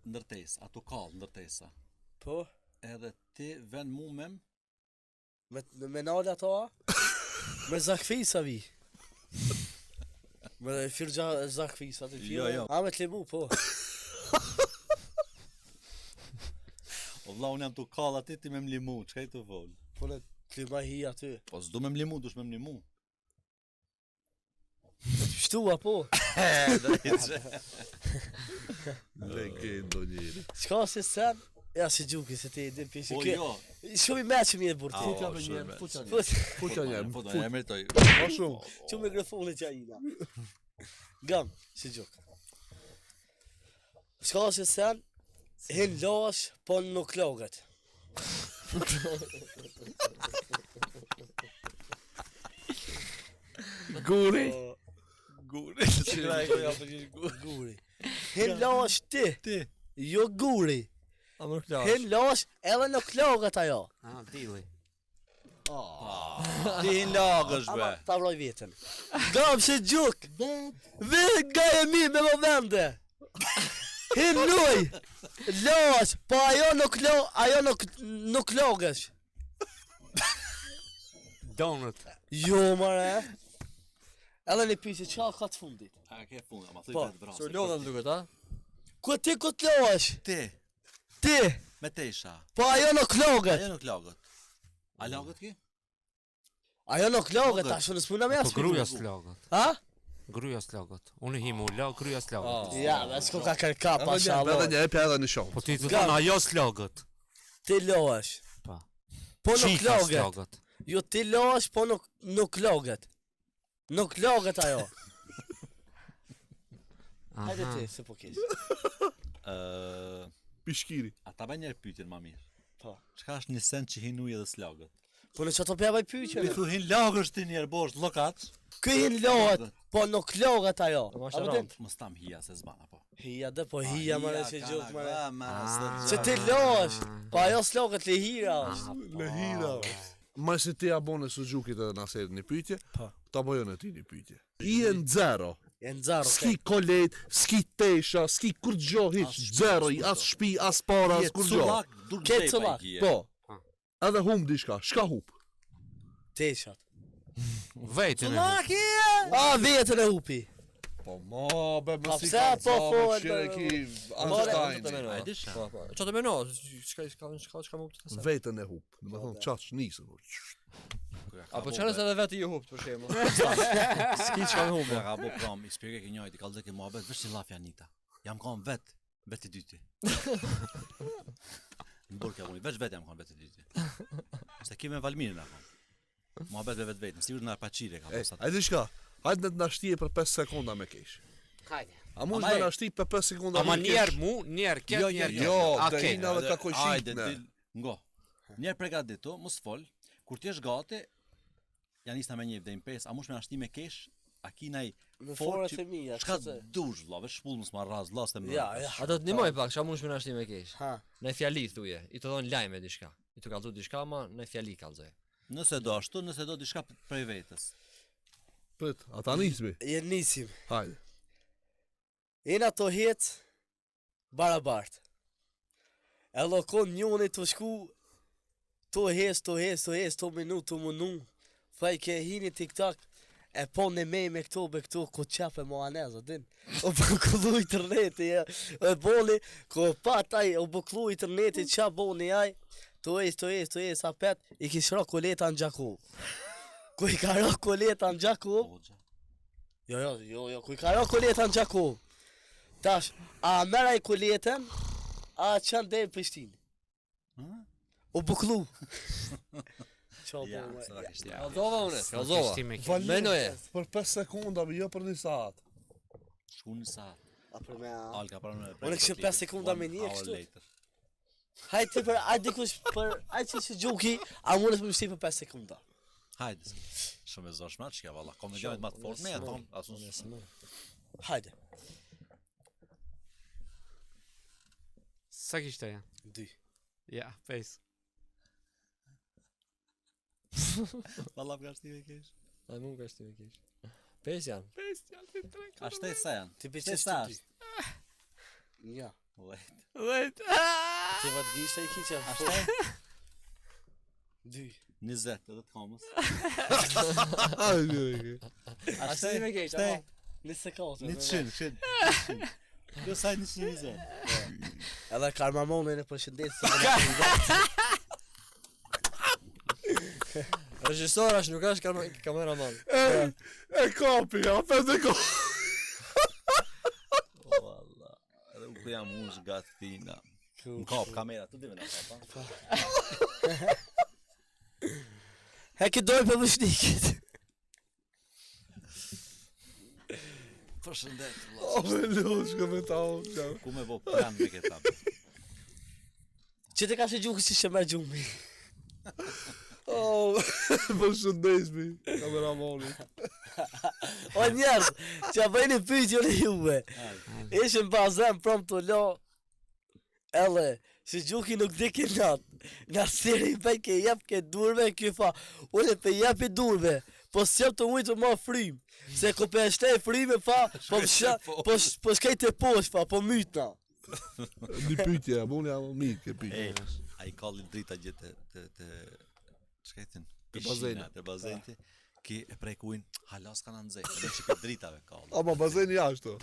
F: ndërtesë, ato kallë ndërtesa.
E: Po?
F: Edhe ti vën mu mem,
E: Me nalë ato a? Me zakfisa vi. Me firgja zakfisa të fjera.
F: Jo.
E: A me të limu, po.
F: o vlla unë jam tu kallë aty ti me mlimu, çka i të vol?
E: Po në të lima hi aty.
F: Po s'du me mlimu, dush me mlimu.
E: Shtua, po.
D: Legendo njëri.
E: Qka se sen? Ja si gjuki se ti e din pishë.
F: Po jo.
E: Shumë i meqëm i e burti.
F: Futa me një,
D: Fuqa njerë.
F: Po do e meritoj.
D: Po shumë.
E: Që mikrofoni që ajina. Gam, si gjuk. Qka se sen? Hin lash, po nuk logët.
H: Guri.
F: Guri.
E: Guri. Hin lash ti. Jo guri.
G: A më nuk lash.
E: Hin lash edhe nuk logët ajo.
H: Ah, dili.
F: Ti hin lagësh be.
E: Ama ta vroj vetën. Gam se gjuk. Ve nga e mi me më vende. Hin luj. Lash, po ajo nuk logësh.
H: Donut.
E: Jo, mare. Edhe një pyqe, qa ka të fundit?
F: A ke fund, ama thuj
E: Po,
F: vetë vrasë.
G: Sur lodha më duket, a?
E: Ku ti ku të losh? Ti,
F: Me tesha.
E: po ajo nuk logët.
F: Ajo nuk lagët. A lagët ki?
E: Ajo nuk logët,
F: Logët.
E: ashtu në s'puna me
H: Po
E: asë.
H: gruja s'logët.
E: Ha?
H: Gruja s'logët. Unë himu la, gruja s'logët.
E: Ja, dhe s'ko ka kërka, pa
D: Edhe
E: shaloj.
D: një epja edhe një shoh.
H: Po ti të
E: Gam.
H: thonë ajo s'logët.
E: Ti losh.
H: Pa.
E: Po nuk
H: Qika
E: logët.
H: s'logët.
E: Jo, ti losh, po nuk logët. Nuk logët ajo. Hajde ti, se po kesh.
D: Pishkiri.
F: A ta bëj njerë pyetjen ma mirë.
E: Po.
F: Çka është një send që hin ujë dhe s'lagët?
E: Po në që të pjabaj pyqe.
F: Mi thu hin lagësh ti njerë bosh llokat.
E: Këhin logët, po nuk logët ajo.
G: Po ma
E: A
G: sharon.
E: vëdin?
F: Mos tam hija se zban apo.
E: Hija dhe po hija mare që gjokë mare.
F: Që
E: Që ti losh, pa ajo s'lokët lehira është.
D: Lehira. Ma se ti abone së gjukit edhe naserit një pyetje,
E: Po.
D: ta bojën e ti një pyetje. I e në zero,
E: E në zarë,
D: s'ki kolet, s'ki tesha, s'ki kur gjo hiq, zero, as shpi, as para, as kur gjo.
E: Ke cullak.
D: Po, edhe hum diçka, shka hup?
E: Teshat.
H: Vetën e hu.
E: A, vetën e hupi.
D: Po ma, be më si
E: pse
D: ka
E: po fol,
D: shire ki Einstein.
G: Qa të meno? Çka më të
D: Vetën e hup, në më thonë qaç nisën.
G: Apo çfarë se edhe vetë ju hupt për shembull. S'ki çka më hup.
F: Ka bo pram, i spjegë ke njëjtë, kallë ke muhabet veç si llafja Anita. Jam kon vet i dyti. Në burkë unë veç vet jam kon vet i dyti. Se kemë Valmirin apo. Muhabet me vetë, sigurisht na paçire ka pasat.
D: A di shka? Hajde në të nashtije për 5 sekonda me kesh.
E: Hajde.
D: A mund të nashti për 5 sekonda
H: Ama
D: me kesh?
H: njerë mu, njerë ket, njerë ket.
D: Jo,
H: A,
D: dhe
H: ke.
D: ina dhe ka kojshit
F: Hajde,
D: ne.
F: ngo. Njerë pregadito, mos fol, kur ti jesh gati, janë nisna me një vdejnë 5, a mush me nashti me kesh, a ki naj
E: Në fora se mija.
F: Shka dush, vlla, veç shpull mos ma raz, laste më.
E: Ja.
G: A do të ndihmoj pak, çka mundesh me na shti me keq.
E: Ha.
G: Në fjali thuje, i të dhon lajme diçka. I të kallzu diçka, ma në fjali kallzoj.
F: Nëse do ashtu, nëse do diçka prej vetës.
D: Pët, ata nismi.
E: Je nisim.
D: Hajde.
E: Ena të hetë barabart. E lokon njoni të shku, të hes, të minu, të munu. Faj ke hini TikTok, e po në me këto, ko qape mohaneza, din. O bëkullu interneti, e boli, ko pa taj, o bëkullu interneti, qa boni aj, të hes, apet, i kishra koleta në Gjakov. Ku i ka ra koleta në Gjakov, Jo, ku i ka ra koleta në Gjakov. Tash, a mera i koletën, a qanë dhe në Prishtinë. O buklu. Qa
F: Ja,
E: bo,
F: se da kishti.
G: Kallzova unë,
H: Kishti
G: kallzova.
H: me keq.
G: Menoje.
D: Për 5 sekonda, jo për një saat.
F: Shku në sa.
E: A për me a...
F: Alka pra në.
E: Unë kishte 5 sekunda me një kështu. Hajtë ti për, hajtë dikush për, hajtë që gjuki, a mund të më shti për 5 sekunda.
F: Hajde. Shumë e zoshma, që ka valla. Komedianët ma të fort, me e thonë, asun.
E: Hajde.
H: Sa kishte janë?
E: 2.
H: Ja, 5.
F: Valla më ka shti me kesh.
G: Ai mund ka shti me keq. 5 janë.
H: 5 janë, 3,
F: A shtej sa janë?
E: Ti për
F: Shtej
E: që
F: sa
E: shtu
F: është?
E: Ja.
F: Lejt.
H: 10.
E: Ti vëtë gjishtë i kiqe.
F: A shtej?
E: 2.
F: 20 edhe të kamës.
G: A shti me keq,
F: Shtej?
G: apo?
E: 24.
F: 100. Jo sa 120.
E: Edhe karmamonin e përshëndetë.
G: Regjisorash nuk është kameraman.
D: E kapi, apet e kapi.
F: Valla. Edhe u ku jam unë gatina. Në kap kamera, tu dive në kap, ha?
E: He ki dojnë për vëshnikit.
F: Përshëndet,
D: O, me lush, ka me ta unë.
F: ku me bo plan me këta.
E: Që të ka shë gjuhë si shë mërë gjumi.
D: O, për shëndesmi, kameramoni.
E: O njerës, që a bëjnë pyjtjo në juve. Ishën bazen prom të lo. Ele, që gjuki nuk dike natë. Nga siri i bëj ke jep ke durve, kjo fa. Unë pe jep i durve. Po s'jep të ujtë ma frim. Se ko pe shtej frime fa, po shkej të posh fa, po mytna.
D: Një pytje, unë jam mikë e pytje.
F: A i kalli drita gjithë të shketin?
D: Të bazeni.
F: Të bazenti. Ki e prej kuin, halas ka në nëzej. Dhe që këtë dritave kalli.
D: Ama bazeni jashtë.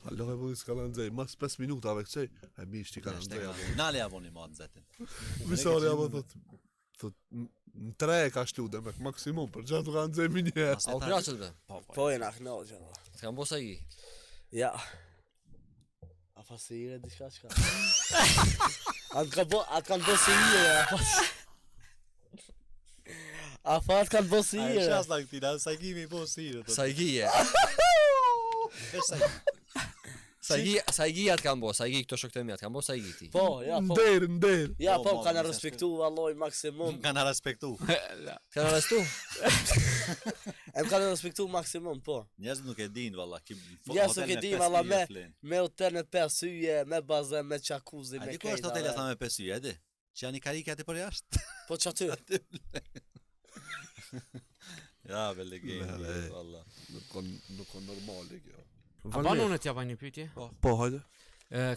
D: Hallo e bëjë s'ka në nëzej, mas 5 minutave kësej, e mishti ka në nëzej.
F: Nale avoni ma të zetin.
D: Misari apo thot, në 3 ka shlude me maksimum, për gjatë ka nëzej minjerë.
G: A u krasët be?
E: Po e nak no gjë.
G: Të kam bosa i.
E: Ja. A fa se ire diçka çka? Atë kanë bo se ire, a fa se... A fa atë kanë bo se
F: A e
E: ire.
F: shas në këtina, sa kimi po sirë.
G: Sa i gije. Saigijat kanë bo, saigi këto shokët e mia kanë bo saigi ti.
E: Po, ja, po.
D: Nder.
E: Ja, po,
F: Po,
E: kanë
F: po,
E: respektu valloj maksimum.
F: Kanë respektu.
G: Kanë arrestu?
E: E më kanë respektu maksimum, po.
F: Njerëzit nuk e dinë valla.
E: Njerëzit nuk e dinë, valla, me hotel me 5 yje, me bazen, me jacuzzi,
F: A
E: me
F: di ku është hoteli ata me 5 yje, e di? Që janë i karike aty për jashtë.
E: Po çaty.
F: Ja, be legendë, valla.
D: Nuk ka normale kjo.
H: A ban unë t'ja baj një pyetje?
D: Po, hajde.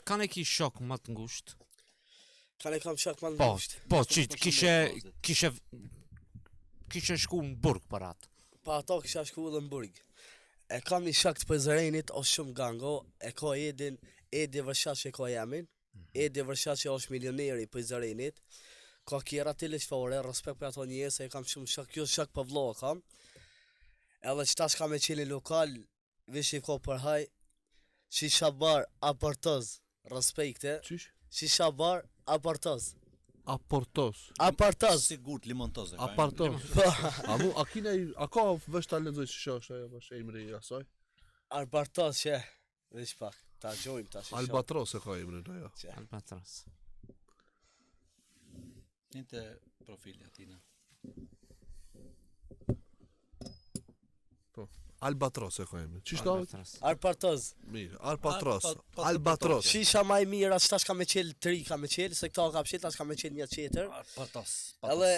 H: Kanë ki shok më të ngushtë?
E: Kanë kam shok më
H: Po,
E: ngushtë.
H: po, kishe shku në burg për atë.
E: Pa ato kisha shku edhe në burg. E kam një shok të Prizrenit, o shumë gango, e ka Edi Vërshat që ka jamin. Edi Vërshat që është milioneri i Prizrenit. Ka kjera të leqfare, respekt për ato njëse, e kam shumë shok, kjo shok për vlo kam. Edhe që tash kam e qeni lokal, vish i ka për haj, shisha bar apartoz, respekte.
D: Qysh?
E: Shisha bar apartoz.
D: Aportos.
E: Apartoz.
F: Sigurt limontoze.
D: Apartos. A ka vesh ta lexoj si është ajo bash emri i asaj?
E: Apartoz që, vish pak, ta gjojmë ta shisha.
D: Albatros e ka emrin ajo.
H: Albatros.
F: Ninte profili atina.
D: Albatros e ka emrin. Çish thotë?
E: Apartoz.
D: Mirë, Albatros. Albatros.
E: Shisha më e mirë, as tash kam me qel 3 kam me qel, se këta ka pshit, tash kam me qel një tjetër.
F: Patos.
E: Edhe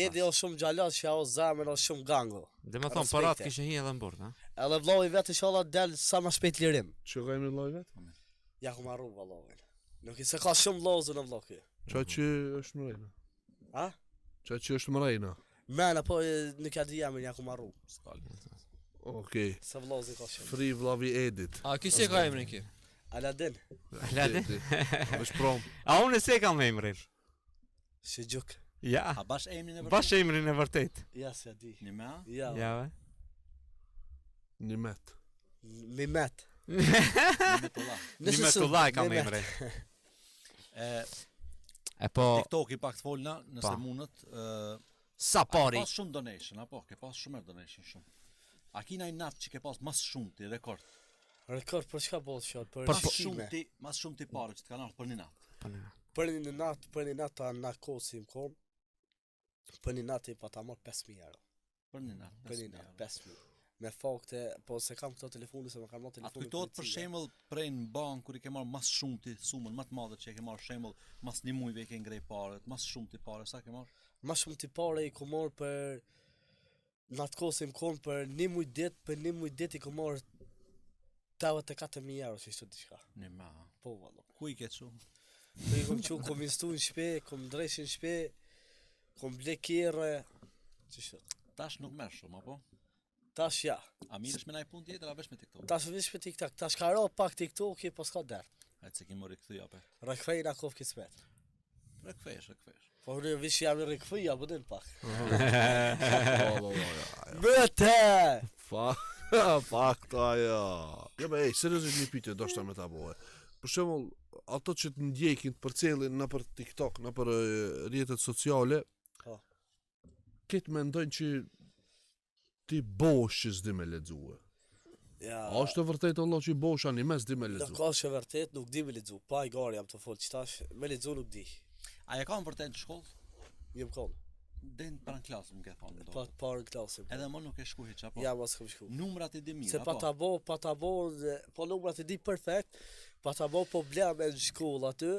E: Edi o shumë gjalas, që o zamën o shumë gango.
H: Dhe me thonë për atë kishe hi edhe në burg, ha?
E: Edhe vloj vetë inshallah del sa më shpejt lirim.
D: Ço ka emrin lloj vet?
E: Ja ku marru vallai. Nuk i se ka shumë lozë në vlloki.
D: Ço që është mrejna.
E: Ha?
D: Ço që është mrejna.
E: Men apo nuk ja di jamën ja ku marru.
D: Okej.
E: Se vlozi ka shumë.
D: Free vllavi Edit.
G: A kisi ka emrin ki?
E: Aladin.
H: Lade?
D: Vesh prom.
H: A unë se kam emrin?
E: Si gjuk.
H: Ja.
F: A bash emrin e vërtet?
H: Bash emrin e vërtet.
E: Ja se di.
F: Një me?
E: Ja.
H: Ja, ve.
D: Nimet.
E: Mimet.
H: Një me të laj kam emrin. E po...
F: TikTok i pak të folna, nëse mundët.
H: Sa pari?
F: Ke pas shumë donation, apo? Ke pas shumë donation shumë. A kina i natë që ke pas mas shumë ti rekord?
E: Rekord për çka boll shot? Për
F: mas shumë ti parë që të kanë ardhur për një natë.
E: Për një natë ta na kosim kom. Për një natë pa ta marr 5000 euro.
F: Për një natë
E: 5000. Me fakte, po se kam këto telefone, se më kam marrë telefone.
F: A kujtohet për shembull prej në bank kur i ke marrë mas shumë ti sumën më të madhe që e ke marrë shembull mas një muajve ke ngrej parët, mas shumë ti parë, sa ke marrë?
E: Mas shumë ti parë i ku marr për në atë kohë se më konë për një muj dit i ku marrë 84.000 euro që ishte diçka.
F: Një ma.
E: Po valla.
F: Ku i ke çu?
E: Po i kom çu, kom investu në shtëpi, kom ndresh në shtëpi, kom ble kerre. Ç'është?
F: Tash nuk merr shumë apo?
E: Tash ja.
F: A mirësh me naj punë tjetër a vesh me TikTok?
E: Tash vesh me TikTok. Tash ka ro pak TikTok i po s'ka dert.
F: Hajtë se ki mori këthy ape.
E: Rikthejna kof kismet.
F: Rikthesh.
E: Po unë vish jam rikthej apo din pak.
D: Po.
E: Bëte.
D: Fakto ajo. Jo be, seriozisht një pyetje do shta me ta bëhe. Për shembull, ato që të ndjekin të përcjellin nëpër TikTok, nëpër rrjetet sociale,
E: Po.
D: këtë mendojnë që ti bosh që s'di me lexue.
E: Ja.
D: A është të vërtetë Allah që i bosh ani mes di me lexu?
E: Nuk është e vërtet, nuk di me lexu. Pa i gari jam të fol qitash, me lexu nuk di.
F: A e kam vërtet në shkollë?
E: Jem kon.
F: Den para në klasë më ke thonë.
E: Pa të parë në klasë.
F: Edhe më nuk e shku hiç apo?
E: Ja, mos kam shku.
F: Numrat i di mirë
E: Se
F: apo?
E: pa ta bo, po numrat i di perfekt, pa ta bo probleme në shkollë aty,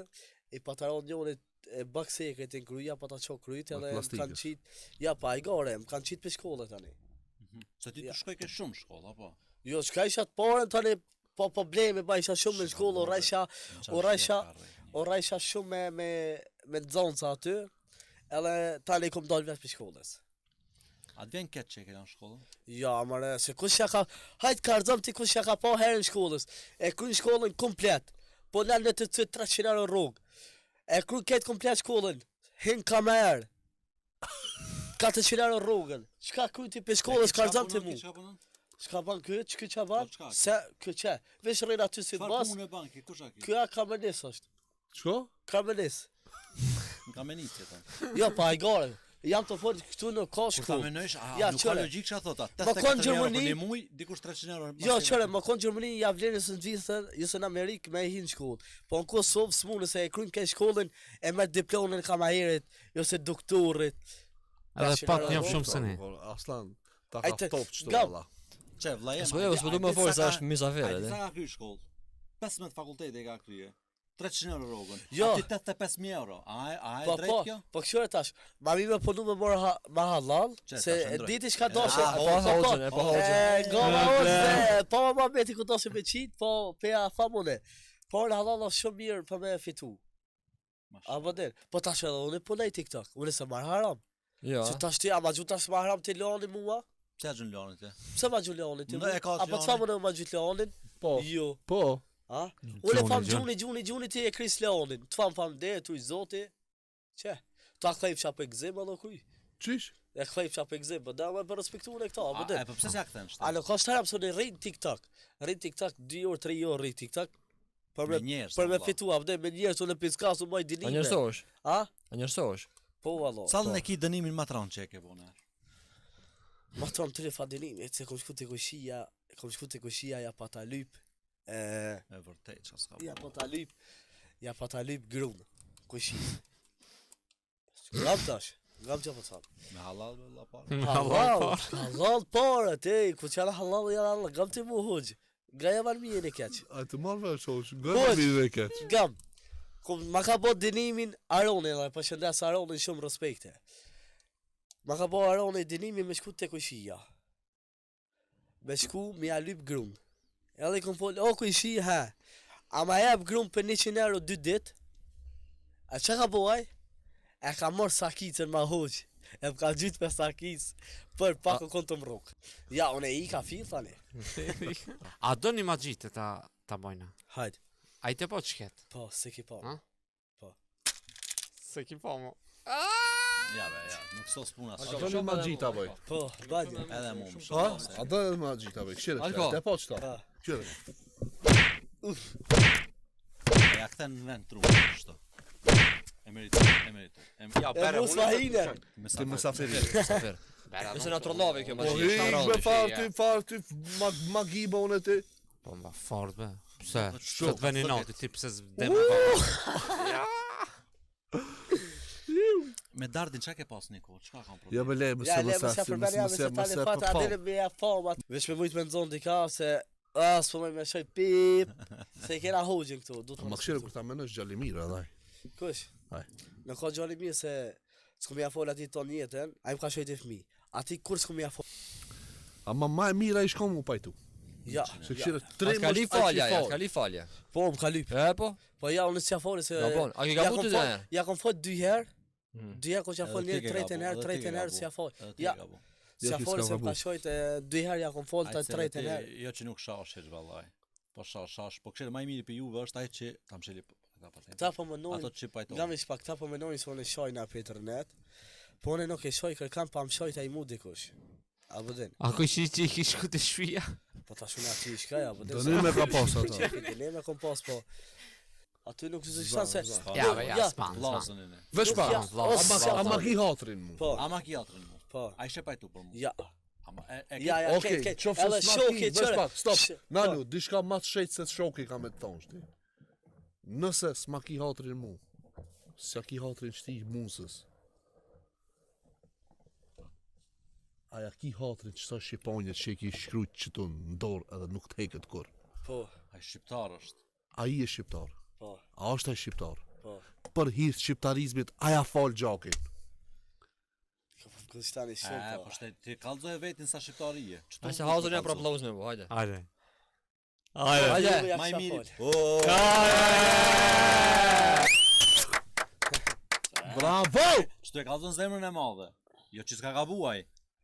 E: i pa ta ronë njëri e baksekret në kryja, pa ta qo kryjt, edhe më kanë qit, ja pa i gare, më kanë qit për shkollë tani.
F: Se ti të shkoj ke shumë shkollë apo?
E: Jo, shka isha të parën tani, po probleme, ba isha shumë në shkollë, orajsha shumë me nxonca aty, edhe tani kom dalë vetë për shkollës.
F: A të vjen ketë që e ke në shkollë?
E: Ja, mare, se kush ja ka, hajtë karzëm ti kush ja ka pa herë në shkollës, e kry në shkollën komplet, po në në të 300 euro rrugë, e kry ketë komplet shkollën, hinë kamerë, 400 euro rrugën, qka kry ti për shkollës karzëm ti mu? Shka ban këtë, që këtë që ban? Se, këtë që, vesh rrejnë aty si bas,
F: Çfarë punë e banki, kush a ki?
E: kjo kamenis është,
D: Çko?
E: kamenis.
F: Në kamenicë të.
E: Jo, pa i gare, jam të folë këtu në ka
F: Kur ta
E: shkollë.
F: menojsh,
E: Ja,
F: nuk ka
E: qëre.
F: logjik çka thota.
E: Ma konë
F: 84 euro për
E: Gjermani-
F: një muj, dikush 300 euro.
E: Jo, qëre, më konë Gjermani ja vlerë së në vithën, jësë në Amerikë me e hinë shkollë. Po në Kosovë s'mune se e kryin ke shkollën e me diplomën kamaherit, jo se doktorit.
H: Edhe pak njëm shumë se ne.
D: Aslan, ta
E: Ajte,
D: ka top çto
E: gam.
D: valla.
F: Çe vllaje.
G: S'po du më forë sa është misafere.
F: Sa ka ky shkollë? 15 fakultete e ka krye. 300 euro rrogën.
E: Jo.
F: Aty 85.000 euro. A e
E: Po,
F: drejt kjo?
E: po këshore tash, ma mi me punu me morë ma halal,
F: Qe,
E: se
F: tash, ndroj.
E: diti shka doshe.
F: Ah,
G: po hoxhën, e po hoxhën.
E: Goma ose, po ma beti ku doshe me qitë, po peja famune. Po në halal është shumë mirë për me fitu. A më den, po tash edhe unë punoj TikTok, unë se marë haram.
G: Jo.
E: Se tash ti, a ma gju tash marë haram ti lani mua?
F: Pse a gjën lani ti?
E: Pse ma gju lani ti
F: Në,
E: mua?
F: e ka
E: A po
F: Leoni.
E: të famune ma gju lanin?
D: Po.
E: Jo.
D: Po.
E: A? Unë e fam
H: Gjuni,
E: gjuni ti e kris leonin. Të fam dhe, tu i zoti. Qe? Ta klejp qa për gzim edhe kuj.
D: Çish?
E: E klejp qa për gzim, po da me për respektu në këta, po
F: E
E: dhe.
F: po pse s'ja kthen
E: A në ka shtara pësë në rrinë TikTok. Rrinë TikTok 2 orë, 3 orë rrinë TikTok. Për
F: Me
E: me,
F: njerëz,
E: për me
F: valla.
E: fitu, a me njerës unë piskasu maj
G: A
E: dinime.
G: njërsosh?
E: A?
G: A njërsosh?
E: Po, valla.
F: Sallën e ki dënimin matran që e ke bune.
E: Ma të ramë të le fa dinime, se kom shku të kushia, ja pa ta lyp.
F: E vërtet çka s'ka.
E: Ja pa ta lyp grunë. Kushi. Gam tash, gam që po të thamë.
F: Me halal valla pa.
E: Halal parë, te, ku qara halal janë Allah, gam të mu hoqë. Gaja van mi e në keqë.
D: A të marrë vesh hosh.
E: Hoq.
D: Gërë mi dhe keq.
E: Gam, ma ka bo dinimin Aronin, dhe për shëndes Aronin shumë respekte. Ma ka bo Aronin dinimin me shku të kushia. Me shku me a lyp grunë. Edhe i kom folë, o kushi, ha. A ma jep grunë për 100 euro 2 dit. A që ka boj? E ka morë sakicën ma hoqë. E më ka gjytë për sakicë. Për pak o konë të mrukë. Ja, unë e i ka filë, thani.
H: A do një ma gjitë ta bojna?
E: Hajde.
H: A i te po që ketë?
E: Po, se ki po.
H: Ha?
E: Po.
H: Se ki po mo.
F: Ja be, ja, nuk sos puna.
D: A do një ma gjita bëj.
E: Po, badje.
F: Edhe mu më
E: Po?
F: shumë.
D: A do një ma gjita bëj. Këshire,
G: Alko.
D: te po qëta.
E: Po.
D: Këshire.
F: Ja kthen në vend trumë kështu. E meriton.
H: Ja,
E: E mu s'fahine.
D: Ti më safiri.
G: Safer. Nëse na trollove kjo
D: Po
G: ma
D: hiq me farti, ma giba unë e ti.
H: Po mba fort be. Pse?
F: Shumë.
H: Që të veni nati, ti pse s'de me ba.
F: Me dardin çka ke pas Niko? Çka kam problem?
D: Ja be le,
E: Ja,
D: mëse
E: le, më se përbërja, me se tani fatë, adele me ja format. Vesh me mujtë me nëzonë dika, se... s'po me shoj pip, se i kena hoqin këtu, du të
D: Ma këshire kur ta menësh Gjallimira, dhaj.
E: Kush?
D: Haj.
E: Në ka gjali mirë se s'ku me ja fol ati ton jetën, a i më ka shojt e fmi. Ati kur s'ku me ja fol...
D: Ama ma e mira i shkon mu pajtu.
E: Ja,
D: Se
E: ja.
D: këshire
G: Atë
D: 3
G: ka li falja, ja, ka li falja.
E: Po, më ka lyp.
G: E po?
E: Po ja, unë s'ja foli se...
G: Ja, bon, a ke gabu
E: kom
G: ty
E: fol-
G: dhe herë?
E: Ja kom fol 2 herë, 2 herë ko që ja fol
F: Edhe ti
E: njërë,
F: ke
E: tretën
F: gabu,
E: herë,
F: edhe ti
E: tretën
F: ke
E: herë
F: gabu.
E: s'ja fol.
F: Edhe ti
E: Ja,
F: ke gabu.
E: s'ja
D: ki
E: fol
D: s'ka
E: se më
D: gabu.
E: ka shojt 2 herë ja kom fol të
F: Ajtë se
E: tretën
F: ti-
E: herë.
F: Jo që nuk shash heç vallaj. Po shash, po këshire më i miri për Juve është ai që ta msheli ka patent.
E: Ta po mënojnë,
F: Ato që pajton.
E: nga me shpak, ta po mënojnë se unë e shoj në për internet, po unë nuk e shoj kërkam pa më shojt a i mu dikush. A bëdin,
H: A ku shi që i ki shku të shvija?
E: po ta shuna që i shkaj, a bëdin.
D: Dënime ka pas ata.
E: Dënime kom pas, po... Aty nuk se shtan se...
H: Ja, be, ja, s'pan, s'pan.
F: Vllazën e ne.
D: Vesh pa,
E: Ja,
D: ama ki hatrin mu.
E: Po,
F: Ama ki jatrin mu.
E: po,
F: Ai she pajtu për mu.
E: ja,
F: Ama e
E: ja, ja,
D: Okej,
E: ke,
D: qofse
E: edhe
D: s'ma
E: shoki,
D: ki, vesh
E: qëre.
D: pa, stop.
E: Sh-
D: Nanu, dishka ma të shejtë se shoki ka me të thonë shti. Nëse s'ma ki hatrin mu, s'ja ki hatrin shti musës. Aja ki hatrin qëta shqiponjët që i ki shkrujt që të ndorë edhe nuk të heket kur.
E: Po,
F: Ai shqiptar është.
D: A i e shqiptar,
E: po,
D: a është ai shqiptar.
E: po.
D: Për hir të shqiptarizmit, aja fal gjakin.
E: Kështani shumë,
F: Po
E: po.
F: shtet ti kallzoj vetin sa shqiptari je. Çto?
G: Ai se hauzën ja për aplauz me bu, hajde.
H: Hajde.
G: Hajde.
E: Ja,
F: Më i
E: kisha
F: miri.
E: fol.
D: Bravo!
F: Çto e kallzon zemrën e madhe. Jo që s'ka gabuaj.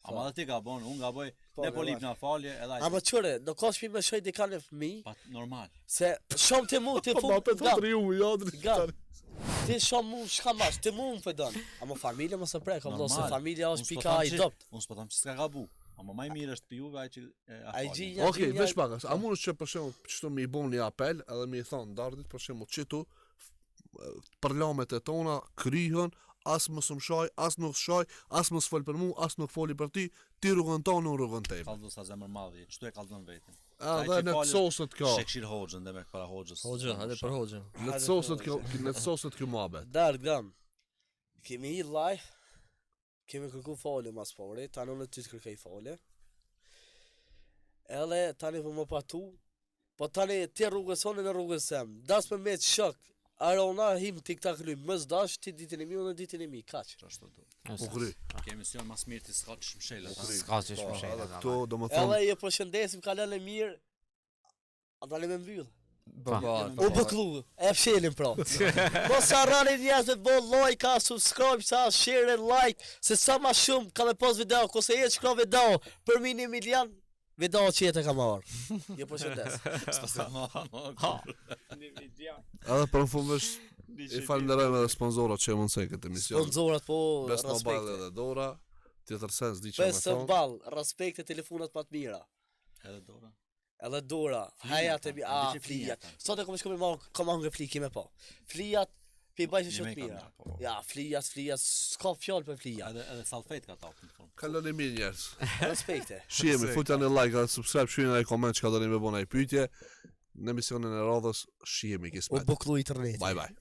F: Ama edhe ti gabon, unë gaboj.
E: Po,
F: Ne po lip
E: normal.
F: na falje edhe ai.
E: Ama qëre, në ka shpi me shoj dika në fmi,
F: Pa normal.
E: se shumë të mu, të
D: Po
E: fu,
D: ma për të
E: gam,
D: triu, jadri.
E: gam. Ti shumë mu, shka mash, të mu më pëdon. Ama familje më së prej, ka vdo se
F: Normal.
E: familja
F: Unë
E: është
F: s'po
E: pika
F: tham
E: i
F: që-
E: dopt.
F: Unë s'po tham që s'ka gabu. Ama më i mirë është për Juve ai që
E: Ai
F: falje.
E: gjinja,
D: Okej, vesh pakas, a mund që për shembull çto më i bën një apel edhe më i thon Dardit për shembull çitu përlamet e tona kryhen as mos më shoj, as nuk shoj, as mos fol për mua, as nuk foli për ty, ti rrugën tonë, unë rrugën time.
F: Kallëzu sa zemër madhi, çtu e kallëzon vetin.
D: Edhe në të sosët kjo.
F: Shekshir Hoxhën dhe me para Hoxhës.
G: Hoxha, hajde për Hoxha.
D: Në të sosët kjo muhabet.
E: Dark dam. Kemi i live. Kemi kërku fole mas pore, tani unë ty të kërkej fole. Edhe tani po më patu. Po tani ti rrugës sonë në rrugës sem. Das me të shok. Arona him TikTok lym, mos dash ti ditën e mi unë ditën e mi, kaq.
F: Ashtu do.
D: Po kry.
F: Ke emision mas mirë ti s'ka të shmshela.
H: S'ka që
D: Po,
H: shmëshela.
D: edhe këto do më thonë.
E: Edhe ju përshëndesim kalën e mirë. A dali me mbyll.
G: Po,
E: U bëklu, e fshelim pra. Mos harroni njerëz të bëj like, subscribe, share, like, se sa më shumë ka me pas video, kurse e shkruaj video për mini 1 milion, video qete ka marr. Ju përshëndes.
D: Edhe për në fund vesh i falenderojmë edhe sponsorët që e mundësojnë këtë emision.
E: Sponsorat po
D: Best Mobile
E: respekte.
D: edhe Dora. Tjetër sens di që me
E: Best
D: thonë.
E: ball, respekte telefonat më të mira.
F: Edhe Dora.
E: Edhe Dora, hajat e mi, flijat. Sot e kom shku me marrë, kom angë fliki me po. Flijat, pi bajshë shumë të mira. Ja, flijat, s'ka fjallë për flijat.
F: Edhe salfet ka tapë në fund.
D: Kaloni mirë njerëz.
E: Respekte.
D: Shihemi, futja në like, edhe subscribe, shihemi në koment që ka doni me bona i pyetje. Në emisionin e radhës, shihemi kismet.
E: U buklu internet.
D: Bye bye.